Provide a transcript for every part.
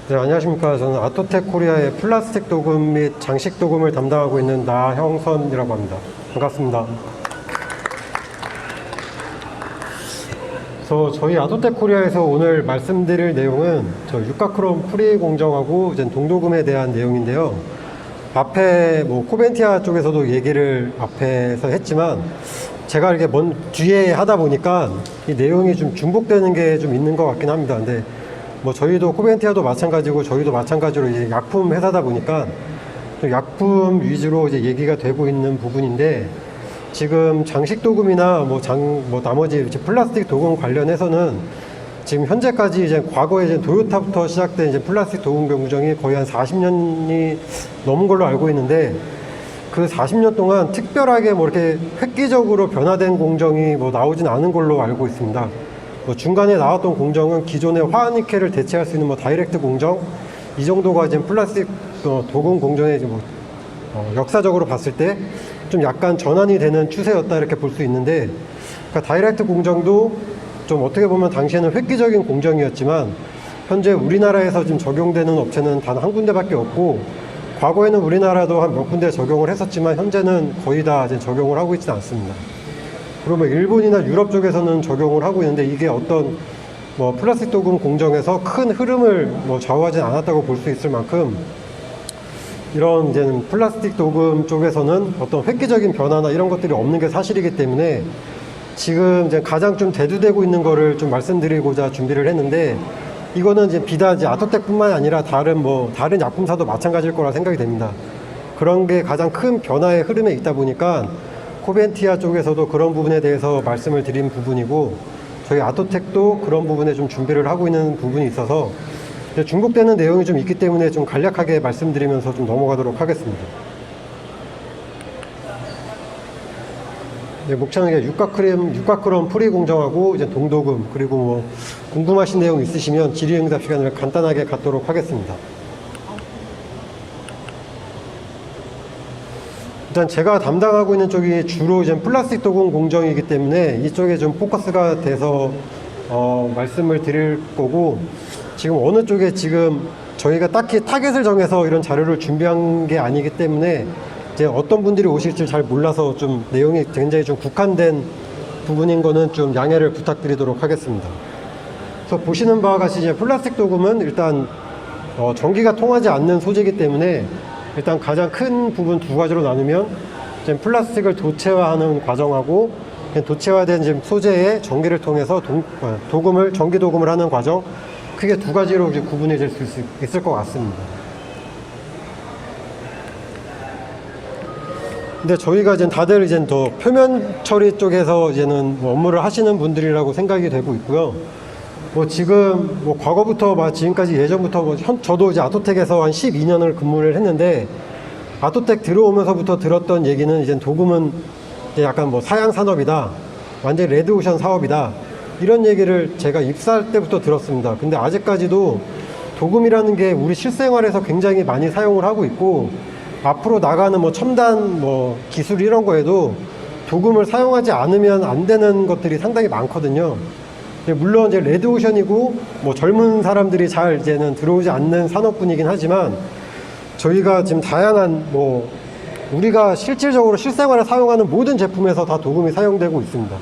네, 안녕하십니까. 저는 아토텍 코리아의 플라스틱 도금 및 장식 도금을 담당하고 있는 나형선이라고 합니다. 반갑습니다. 그래서 저희 아토텍 코리아에서 오늘 말씀드릴 내용은 저 육각크롬 프리 공정하고 이제 동도금에 대한 내용인데요. 앞에 코벤티아 쪽에서도 얘기를 앞에서 했지만 제가 이렇게 뒤에 하다 보니까 이 내용이 좀 중복되는 게 좀 있는 것 같긴 합니다. 근데 저희도 코벤티아도 마찬가지고 저희도 마찬가지로 이제 약품 회사다 보니까 좀 약품 위주로 이제 얘기가 되고 있는 부분인데, 지금 장식 도금이나 나머지 이제 플라스틱 도금 관련해서는 지금 현재까지 이제 과거에 이제 도요타부터 시작된 이제 플라스틱 도금 공정이 거의 한 40년이 넘은 걸로 알고 있는데, 그 40년 동안 특별하게 이렇게 획기적으로 변화된 공정이 나오진 않은 걸로 알고 있습니다. 중간에 나왔던 공정은 기존의 화학니켈을 대체할 수 있는 다이렉트 공정, 이 정도가 이제 플라스틱 도금 공정의 역사적으로 봤을 때 좀 약간 전환이 되는 추세였다, 이렇게 볼 수 있는데, 그러니까 다이렉트 공정도 좀 어떻게 보면 당시에는 획기적인 공정이었지만 현재 우리나라에서 지금 적용되는 업체는 단 한 군데밖에 없고, 과거에는 우리나라도 한 몇 군데 적용을 했었지만 현재는 거의 다 이제 적용을 하고 있지는 않습니다. 그러면 일본이나 유럽 쪽에서는 적용을 하고 있는데, 이게 어떤 플라스틱 도금 공정에서 큰 흐름을 좌우하지 않았다고 볼 수 있을 만큼, 이런 이제는 플라스틱 도금 쪽에서는 어떤 획기적인 변화나 이런 것들이 없는 게 사실이기 때문에 지금 이제 가장 좀 대두되고 있는 거를 좀 말씀드리고자 준비를 했는데, 이거는 이제 비단 이제 아토텍뿐만 아니라 다른 약품사도 마찬가지일 거라 생각이 됩니다. 그런 게 가장 큰 변화의 흐름에 있다 보니까 코벤티아 쪽에서도 그런 부분에 대해서 말씀을 드린 부분이고, 저희 아토텍도 그런 부분에 좀 준비를 하고 있는 부분이 있어서 중복되는 내용이 좀 있기 때문에 좀 간략하게 말씀드리면서 좀 넘어가도록 하겠습니다. 네, 목차는 육각크롬 프리 공정하고 이제 동도금, 그리고 궁금하신 내용 있으시면 질의응답 시간을 간단하게 갖도록 하겠습니다. 일단 제가 담당하고 있는 쪽이 주로 이제 플라스틱 도금 공정이기 때문에 이쪽에 좀 포커스가 돼서 말씀을 드릴 거고, 지금 어느 쪽에 지금 저희가 딱히 타겟을 정해서 이런 자료를 준비한 게 아니기 때문에 이제 어떤 분들이 오실지 잘 몰라서 좀 내용이 굉장히 좀 국한된 부분인 거는 좀 양해를 부탁드리도록 하겠습니다. 그래서 보시는 바와 같이 이제 플라스틱 도금은 일단 전기가 통하지 않는 소재이기 때문에 일단 가장 큰 부분 두 가지로 나누면 이제 플라스틱을 도체화하는 과정하고 도체화된 이제 소재의 전기를 통해서 전기 도금을 하는 과정, 크게 두 가지로 이제 구분해질 수 있을 것 같습니다. 근데 저희가 이제 다들 이제 더 표면 처리 쪽에서 이제는 업무를 하시는 분들이라고 생각이 되고 있고요. 지금 과거부터 지금까지 예전부터 저도 이제 아토텍에서 한 12년을 근무를 했는데, 아토텍 들어오면서부터 들었던 얘기는 이제 도금은 이제 약간 사양 산업이다, 완전히 레드오션 사업이다, 이런 얘기를 제가 입사할 때부터 들었습니다. 근데 아직까지도 도금이라는 게 우리 실생활에서 굉장히 많이 사용을 하고 있고, 앞으로 나가는 첨단 기술 이런 거에도 도금을 사용하지 않으면 안 되는 것들이 상당히 많거든요. 물론 이제 레드오션이고 젊은 사람들이 잘 이제는 들어오지 않는 산업군이긴 하지만, 저희가 지금 다양한 우리가 실질적으로 실생활에 사용하는 모든 제품에서 다 도금이 사용되고 있습니다.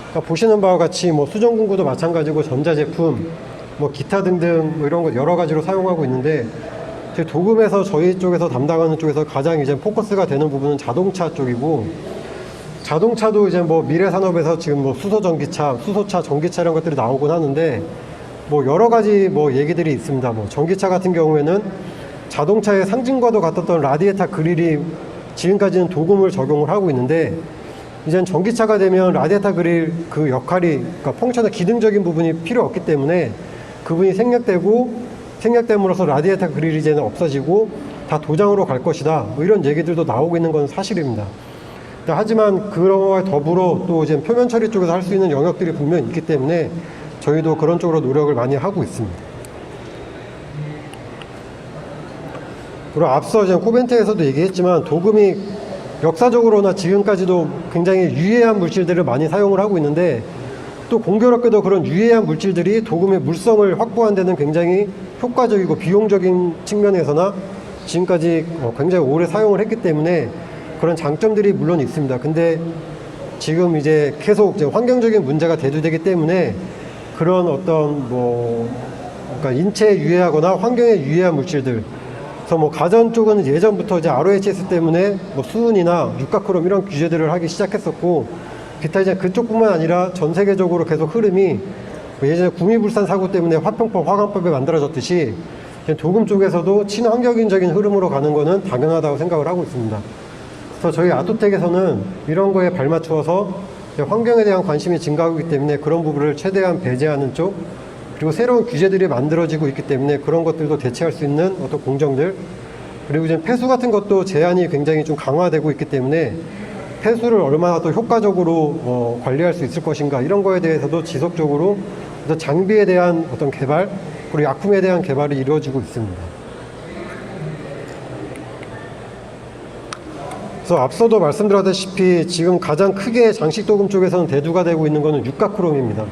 그러니까 보시는 바와 같이 수전공구도 마찬가지고 전자제품, 기타 등등 이런 거 여러 가지로 사용하고 있는데, 도금에서 저희 쪽에서 담당하는 쪽에서 가장 이제 포커스가 되는 부분은 자동차 쪽이고, 자동차도 이제 미래 산업에서 지금 수소 전기차, 수소차, 전기차 이런 것들이 나오곤 하는데, 여러 가지 얘기들이 있습니다. 전기차 같은 경우에는 자동차의 상징과도 같았던 라디에이터 그릴이 지금까지는 도금을 적용을 하고 있는데, 이젠 전기차가 되면 라디에이터 그릴 그 역할이, 그러니까 펑션의 기능적인 부분이 필요 없기 때문에 그분이 생략됨으로써 라디에이터 그릴이 이제는 없어지고 다 도장으로 갈 것이다, 이런 얘기들도 나오고 있는 건 사실입니다. 하지만 그런 거와 더불어 또 이제 표면 처리 쪽에서 할 수 있는 영역들이 분명히 있기 때문에 저희도 그런 쪽으로 노력을 많이 하고 있습니다. 그리고 앞서 이제 코벤트에서도 얘기했지만, 도금이 역사적으로나 지금까지도 굉장히 유해한 물질들을 많이 사용을 하고 있는데, 또 공교롭게도 그런 유해한 물질들이 도금의 물성을 확보하는 데는 굉장히 효과적이고 비용적인 측면에서나 지금까지 굉장히 오래 사용을 했기 때문에 그런 장점들이 물론 있습니다. 근데 지금 이제 계속 이제 환경적인 문제가 대두되기 때문에 그런 어떤 그러니까 인체에 유해하거나 환경에 유해한 물질들, 그래서 뭐 가전 쪽은 예전부터 이제 RoHS 때문에 뭐 수은이나 육가크롬 이런 규제들을 하기 시작했었고, 기타 이제 그쪽뿐만 아니라 전 세계적으로 계속 흐름이 예전에 구미불산 사고 때문에 화평법, 화강법이 만들어졌듯이 도금 쪽에서도 친환경적인 흐름으로 가는 거는 당연하다고 생각을 하고 있습니다. 그래서 저희 아토텍에서는 이런 거에 발맞추어서 환경에 대한 관심이 증가하고 있기 때문에 그런 부분을 최대한 배제하는 쪽, 그리고 새로운 규제들이 만들어지고 있기 때문에 그런 것들도 대체할 수 있는 어떤 공정들, 그리고 지금 폐수 것도 제한이 굉장히 좀 강화되고 있기 때문에 폐수를 얼마나 더 효과적으로 관리할 수 있을 것인가, 이런 거에 대해서도 지속적으로 어떤 장비에 대한 어떤 개발, 그리고 약품에 대한 개발이 이루어지고 있습니다. 그래서 앞서도 말씀드렸다시피 지금 가장 크게 장식도금 쪽에서는 대두가 되고 있는 것은 육가크롬입니다.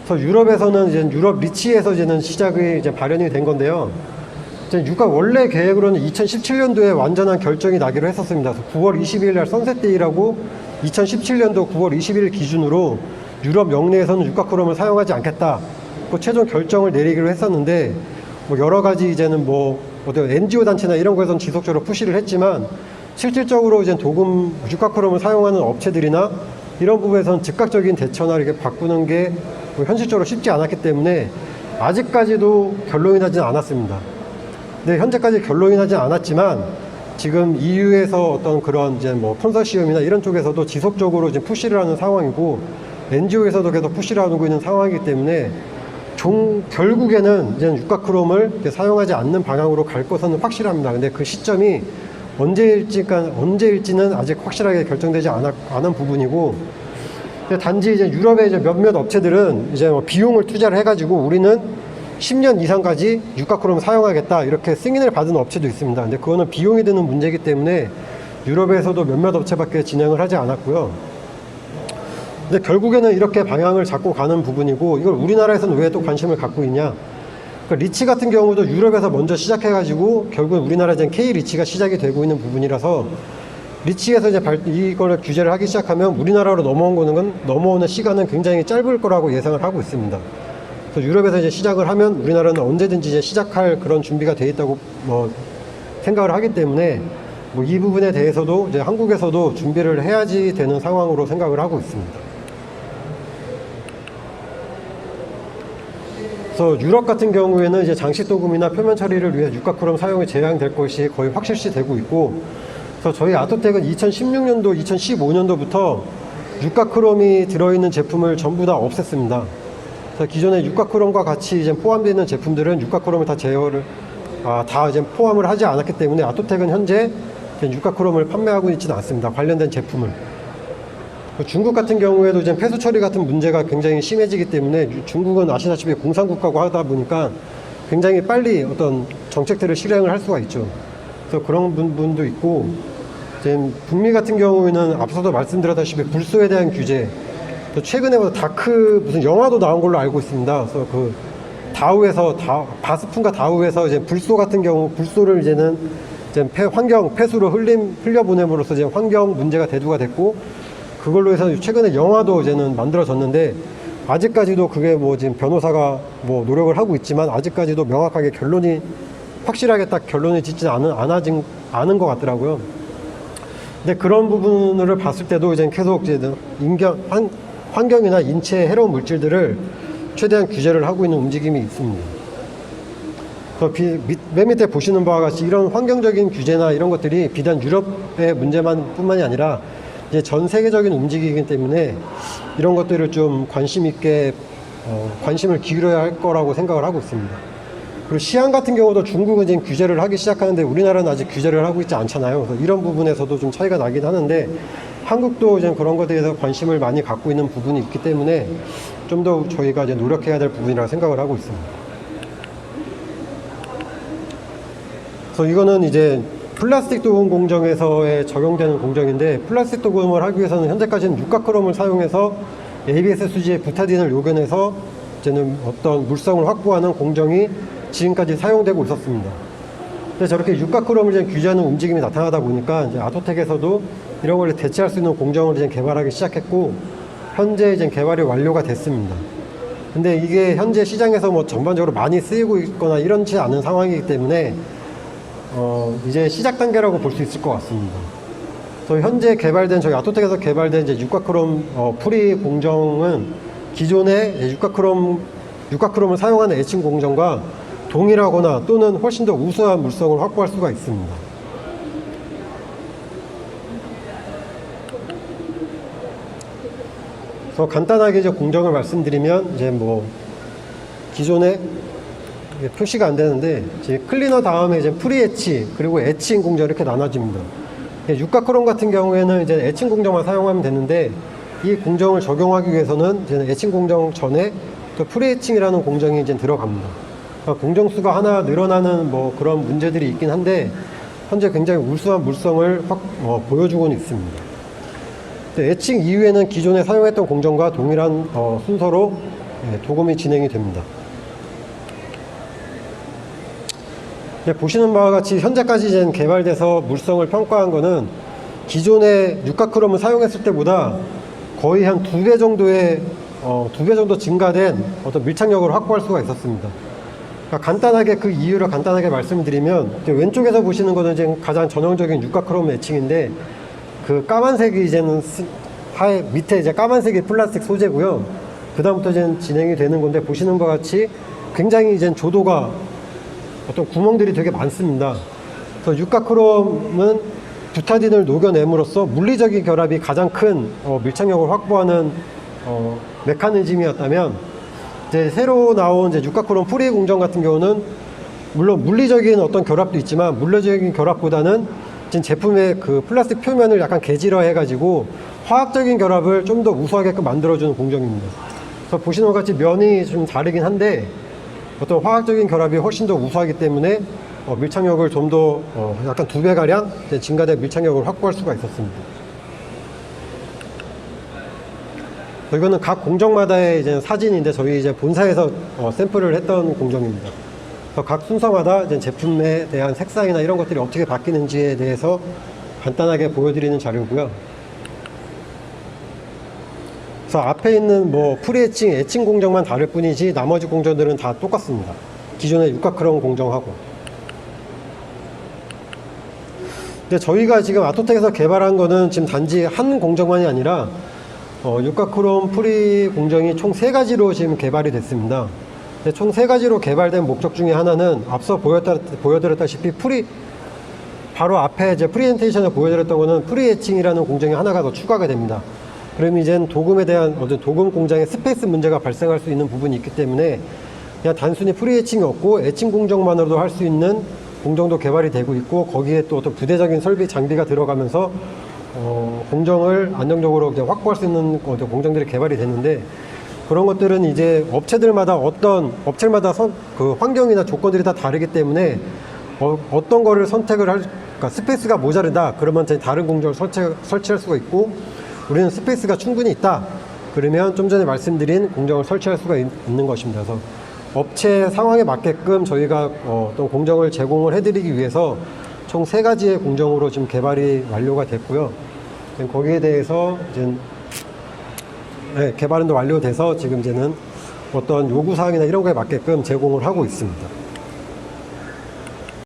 그래서 유럽에서는 이제 유럽 리치에서 이제는 시작이 이제 발현이 된 건데요. 이제 원래 계획으로는 2017년도에 완전한 결정이 나기로 했었습니다. 그래서 9월 20일 날 선셋데이라고 2017년도 9월 20일 기준으로 유럽 영내에서는 육가크롬을 사용하지 않겠다, 그 최종 결정을 내리기로 했었는데, 뭐 여러 가지 이제는 어떤 NGO 단체나 이런 거에서는 지속적으로 푸시를 했지만, 실질적으로 이제 도금 육가크롬을 사용하는 업체들이나 이런 부분에서는 즉각적인 대처나 이렇게 바꾸는 게 현실적으로 쉽지 않았기 때문에 아직까지도 결론이 나지는 않았습니다. 근데 현재까지 결론이 나지 않았지만 지금 EU에서 어떤 그런 이제 컨소시엄이나 이런 쪽에서도 지속적으로 이제 푸시를 하는 상황이고, NGO에서도 계속 푸시를 하고 있는 상황이기 때문에 결국에는 이제 육가크롬을 사용하지 않는 방향으로 갈 것은 확실합니다. 근데 그 시점이 언제일지는 아직 확실하게 결정되지 않은 부분이고, 단지 이제 유럽의 이제 몇몇 업체들은 이제 비용을 투자를 해가지고 우리는 10년 이상까지 육가크롬을 사용하겠다, 이렇게 승인을 받은 업체도 있습니다. 근데 그거는 비용이 드는 문제이기 때문에 유럽에서도 몇몇 업체밖에 진행을 하지 않았고요. 근데 결국에는 이렇게 방향을 잡고 가는 부분이고, 이걸 우리나라에서는 왜 또 관심을 갖고 있냐? 그러니까 리치 같은 경우도 유럽에서 먼저 시작해가지고 결국은 우리나라 이제 K 리치가 시작이 되고 있는 부분이라서, 리치에서 이제 이걸 규제를 하기 시작하면 우리나라로 넘어오는 시간은 굉장히 짧을 거라고 예상을 하고 있습니다. 그래서 유럽에서 이제 시작을 하면 우리나라는 언제든지 이제 시작할 그런 준비가 돼 있다고 생각을 하기 때문에 이 부분에 대해서도 이제 한국에서도 준비를 해야지 되는 상황으로 생각을 하고 있습니다. 그래서 유럽 같은 경우에는 이제 장식도금이나 표면 처리를 위해 육가크롬 사용이 제한될 것이 거의 확실시 되고 있고, 그래서 저희 아토텍은 2016년도, 2015년도부터 육가크롬이 들어있는 제품을 전부 다 없앴습니다. 그래서 기존에 육가크롬과 같이 이제 포함되어 있는 제품들은 육가크롬을 다 다 이제 포함을 하지 않았기 때문에 아토텍은 현재 육가크롬을 판매하고 있지는 않습니다. 관련된 제품을. 중국 같은 경우에도 이제 폐수 처리 같은 문제가 굉장히 심해지기 때문에, 중국은 아시다시피 공산국가고 하다 보니까 굉장히 빨리 어떤 정책들을 실행을 할 수가 있죠. 그래서 그런 부분도 있고, 이제 북미 같은 경우에는 앞서도 말씀드렸다시피 불소에 대한 규제, 최근에 무슨 영화도 나온 걸로 알고 있습니다. 그래서 그 바스푼과 다우에서 이제 불소 같은 경우, 불소를 이제는 이제 폐수로 흘려보냄으로써 이제 환경 문제가 대두가 됐고, 그걸로 해서 최근에 영화도 이제는 만들어졌는데, 아직까지도 그게 지금 변호사가 노력을 하고 있지만 아직까지도 명확하게 확실하게 딱 결론이 짓지 않은 것 같더라고요. 근데 그런 부분을 봤을 때도 이제 계속 이제 환경이나 인체에 해로운 물질들을 최대한 규제를 하고 있는 움직임이 있습니다. 맨 밑에 보시는 바와 같이 이런 환경적인 규제나 이런 것들이 비단 유럽의 뿐만이 아니라 이제 전 세계적인 움직이기 때문에 이런 것들을 좀 관심 있게 관심을 기울여야 할 거라고 생각을 하고 있습니다. 그리고 시안 같은 경우도 중국은 지금 규제를 하기 시작하는데 우리나라는 아직 규제를 하고 있지 않잖아요. 그래서 이런 부분에서도 좀 차이가 나긴 하는데, 한국도 이제 그런 것에 대해서 관심을 많이 갖고 있는 부분이 있기 때문에 좀 더 저희가 이제 노력해야 될 부분이라고 생각을 하고 있습니다. 그래서 이거는 이제 플라스틱 도금 공정에서의 적용되는 공정인데, 플라스틱 도금을 하기 위해서는 현재까지는 육가크롬을 사용해서 ABS 수지에 부타딘을 요견해서 이제는 어떤 물성을 확보하는 공정이 지금까지 사용되고 있었습니다. 근데 저렇게 육각크롬을 이제 규제하는 움직임이 나타나다 보니까 이제 아토텍에서도 이런 걸 대체할 수 있는 공정을 이제 개발하기 시작했고, 현재 이제 개발이 완료가 됐습니다. 근데 이게 현재 시장에서 뭐 전반적으로 많이 쓰이고 있거나 이런지 않은 상황이기 때문에 이제 시작 단계라고 볼 수 있을 것 같습니다. 그래서 현재 개발된, 저희 아토텍에서 개발된 이제 육각크롬 프리 공정은 기존의 육각크롬을 사용하는 에칭 공정과 동일하거나 또는 훨씬 더 우수한 물성을 확보할 수가 있습니다. 그래서 간단하게 이제 공정을 말씀드리면, 이제 뭐 기존에 표시가 안 되는데, 이제 클리너 다음에 이제 프리 에치 그리고 에칭 공정 이렇게 나눠집니다. 육각크롬 같은 경우에는 이제 에칭 공정만 사용하면 되는데, 이 공정을 적용하기 위해서는 이제 에칭 공정 전에 또 프리 에칭이라는 공정이 이제 들어갑니다. 그러니까 공정 수가 하나 늘어나는 뭐 그런 문제들이 있긴 한데, 현재 굉장히 우수한 물성을 보여주고는 있습니다. 에칭 이후에는 기존에 사용했던 공정과 동일한 순서로 도금이 진행이 됩니다. 보시는 바와 같이 현재까지 이제 개발돼서 물성을 평가한 거는 기존의 육각크롬을 사용했을 때보다 거의 한 2배 정도의 2배 정도 증가된 어떤 밀착력을 확보할 수가 있었습니다. 그러니까 간단하게 그 이유를 간단하게 말씀드리면, 왼쪽에서 보시는 거는 이제 가장 전형적인 육각크롬 에칭인데, 그 까만색이 이제는 밑에 이제 까만색이 플라스틱 소재고요. 그 다음부터 이제 진행이 되는 건데, 보시는 것 같이 굉장히 이제 조도가 어떤 구멍들이 되게 많습니다. 그래서 육각크롬은 부타딘을 녹여냄으로써 물리적인 결합이 가장 큰 밀착력을 확보하는 메커니즘이었다면, 이제 새로 나온 이제 육각크롬 프리 공정 같은 경우는 물론 물리적인 어떤 결합도 있지만, 물리적인 결합보다는 지금 제품의 그 플라스틱 표면을 약간 개질화해 가지고 화학적인 결합을 좀 더 우수하게끔 만들어주는 공정입니다. 그래서 보시는 것 같이 면이 좀 다르긴 한데, 어떤 화학적인 결합이 훨씬 더 우수하기 때문에 밀착력을 좀 더 약간 2배가량 증가된 밀착력을 확보할 수가 있었습니다. 이거는 각 공정마다의 이제 사진인데, 저희 이제 본사에서 샘플을 했던 공정입니다. 그래서 각 순서마다 이제 제품에 대한 색상이나 이런 것들이 어떻게 바뀌는지에 대해서 간단하게 보여드리는 자료고요. 그래서 앞에 있는 뭐 프리에칭, 에칭 공정만 다를 뿐이지 나머지 공정들은 다 똑같습니다. 기존의 육각크롬 공정하고. 근데 저희가 지금 아토텍에서 개발한 거는 지금 단지 한 공정만이 아니라 육각크롬 프리 공정이 총 3가지로 지금 개발이 됐습니다. 총 3가지로 개발된 목적 중에 하나는 앞서 보여드렸다시피 바로 앞에 이제 프리젠테이션에 보여드렸던 거는 프리 에칭이라는 공정이 하나가 더 추가가 됩니다. 그럼 이젠 도금에 대한 어떤 도금 공장의 스페이스 문제가 발생할 수 있는 부분이 있기 때문에, 그냥 단순히 프리 에칭이 없고 에칭 공정만으로도 할 수 있는 공정도 개발이 되고 있고, 거기에 또 어떤 부대적인 설비 장비가 들어가면서 공정을 안정적으로 확보할 수 있는 공정들이 개발이 됐는데, 그런 것들은 이제 업체들마다 그 환경이나 조건들이 다 다르기 때문에 어떤 거를 선택을 그러니까 스페이스가 모자르다 그러면 다른 공정을 설치할 수가 있고, 우리는 스페이스가 충분히 있다 그러면 좀 전에 말씀드린 공정을 설치할 수가 있는 것입니다. 그래서 업체 상황에 맞게끔 저희가 어떤 공정을 제공을 해드리기 위해서 총 3가지의 공정으로 지금 개발이 완료가 됐고요. 거기에 대해서 이제 개발은 완료돼서 지금 이제는 어떤 요구사항이나 이런 거에 맞게끔 제공을 하고 있습니다.